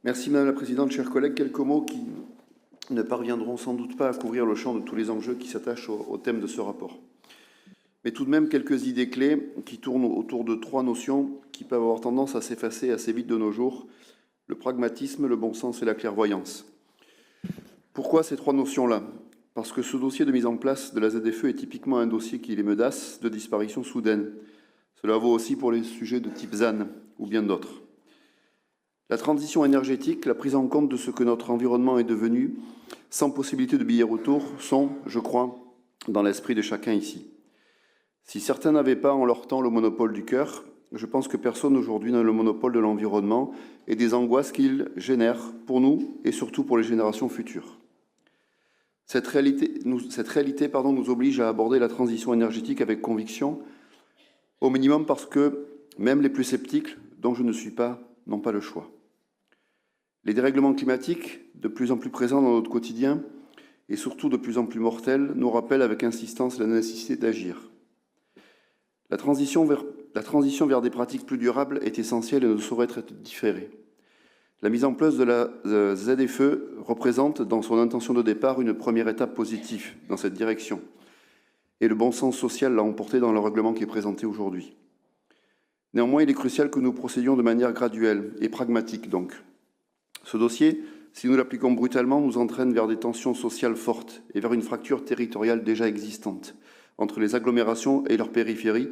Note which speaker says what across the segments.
Speaker 1: Merci Madame la Présidente, chers collègues. Quelques mots qui ne parviendront sans doute pas à couvrir le champ de tous les enjeux qui s'attachent au thème de ce rapport. Mais tout de même quelques idées clés qui tournent autour de trois notions qui peuvent avoir tendance à s'effacer assez vite de nos jours: le pragmatisme, le bon sens et la clairvoyance. Pourquoi ces trois notions-là? Parce que ce dossier de mise en place de la ZFE est typiquement un dossier qui est menace de disparition soudaine. Cela vaut aussi pour les sujets de type ZAN ou bien d'autres. La transition énergétique, la prise en compte de ce que notre environnement est devenu, sans possibilité de billet retour, sont, je crois, dans l'esprit de chacun ici. Si certains n'avaient pas en leur temps le monopole du cœur, je pense que personne aujourd'hui n'a le monopole de l'environnement et des angoisses qu'il génère pour nous et surtout pour les générations futures. Cette réalité nous oblige à aborder la transition énergétique avec conviction, au minimum parce que même les plus sceptiques, dont je ne suis pas, n'ont pas le choix. Les dérèglements climatiques, de plus en plus présents dans notre quotidien et surtout de plus en plus mortels, nous rappellent avec insistance la nécessité d'agir. La transition vers des pratiques plus durables est essentielle et ne saurait être différée. La mise en place de la ZFE représente, dans son intention de départ, une première étape positive dans cette direction. Et le bon sens social l'a emporté dans le règlement qui est présenté aujourd'hui. Néanmoins, il est crucial que nous procédions de manière graduelle et pragmatique, donc. Ce dossier, si nous l'appliquons brutalement, nous entraîne vers des tensions sociales fortes et vers une fracture territoriale déjà existante entre les agglomérations et leurs périphéries,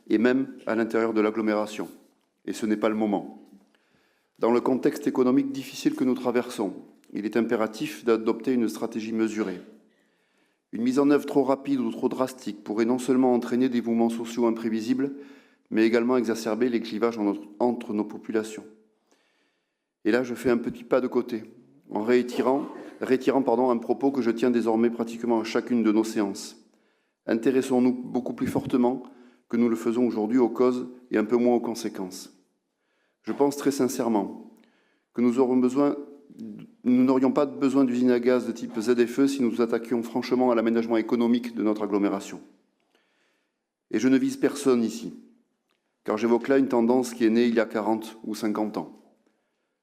Speaker 1: et même à l'intérieur de l'agglomération. Et ce n'est pas le moment. Dans le contexte économique difficile que nous traversons, il est impératif d'adopter une stratégie mesurée. Une mise en œuvre trop rapide ou trop drastique pourrait non seulement entraîner des mouvements sociaux imprévisibles, mais également exacerber les clivages entre nos populations. Et là, je fais un petit pas de côté, en réitirant un propos que je tiens désormais pratiquement à chacune de nos séances. Intéressons-nous beaucoup plus fortement que nous le faisons aujourd'hui aux causes et un peu moins aux conséquences. Je pense très sincèrement que nous n'aurions pas besoin d'usines à gaz de type ZFE si nous nous attaquions franchement à l'aménagement économique de notre agglomération. Et je ne vise personne ici, car j'évoque là une tendance qui est née il y a 40 ou 50 ans.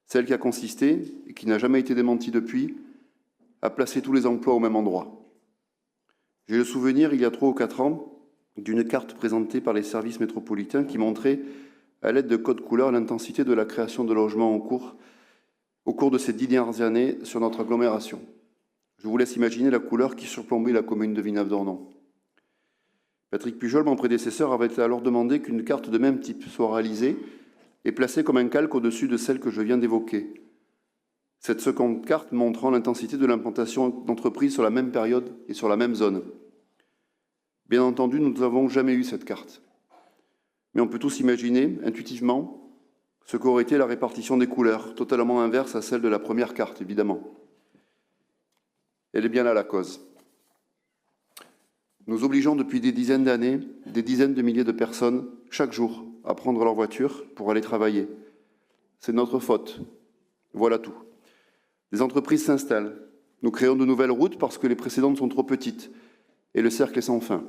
Speaker 1: Celle qui a consisté, et qui n'a jamais été démentie depuis, à placer tous les emplois au même endroit. J'ai le souvenir, il y a 3 ou 4 ans, d'une carte présentée par les services métropolitains qui montrait, à l'aide de codes couleurs, l'intensité de la création de logements au cours de ces 10 dernières années sur notre agglomération. Je vous laisse imaginer la couleur qui surplombait la commune de Villeneuve-d'Ornon. Patrick Pujol, mon prédécesseur, avait alors demandé qu'une carte de même type soit réalisée et placée comme un calque au-dessus de celle que je viens d'évoquer. Cette seconde carte montrant l'intensité de l'implantation d'entreprises sur la même période et sur la même zone. Bien entendu, nous n'avons jamais eu cette carte. Mais on peut tous imaginer, intuitivement, ce qu'aurait été la répartition des couleurs, totalement inverse à celle de la première carte, évidemment. Elle est bien là la cause. Nous obligeons depuis des dizaines d'années, des dizaines de milliers de personnes, chaque jour, à prendre leur voiture pour aller travailler. C'est notre faute. Voilà tout. Des entreprises s'installent. Nous créons de nouvelles routes parce que les précédentes sont trop petites. Et le cercle est sans fin.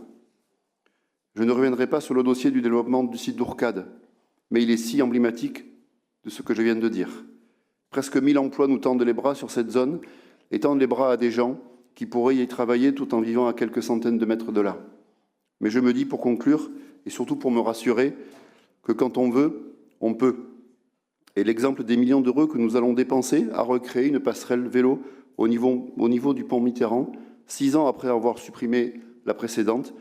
Speaker 1: Je ne reviendrai pas sur le dossier du développement du site d'Ourcade, mais il est si emblématique de ce que je viens de dire. Presque 1000 emplois nous tendent les bras sur cette zone et tendent les bras à des gens qui pourraient y travailler tout en vivant à quelques centaines de mètres de là. Mais je me dis, pour conclure, et surtout pour me rassurer, que quand on veut, on peut. Et l'exemple des millions d'euros que nous allons dépenser à recréer une passerelle vélo au niveau du pont Mitterrand, 6 ans après avoir supprimé la précédente,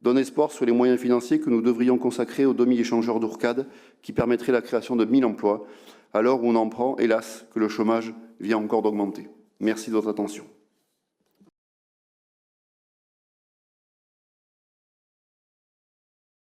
Speaker 1: donne espoir sur les moyens financiers que nous devrions consacrer aux demi-échangeurs d'Ourcade qui permettraient la création de 1000 emplois, à l'heure où on en prend, hélas, que le chômage vient encore d'augmenter. Merci de votre attention.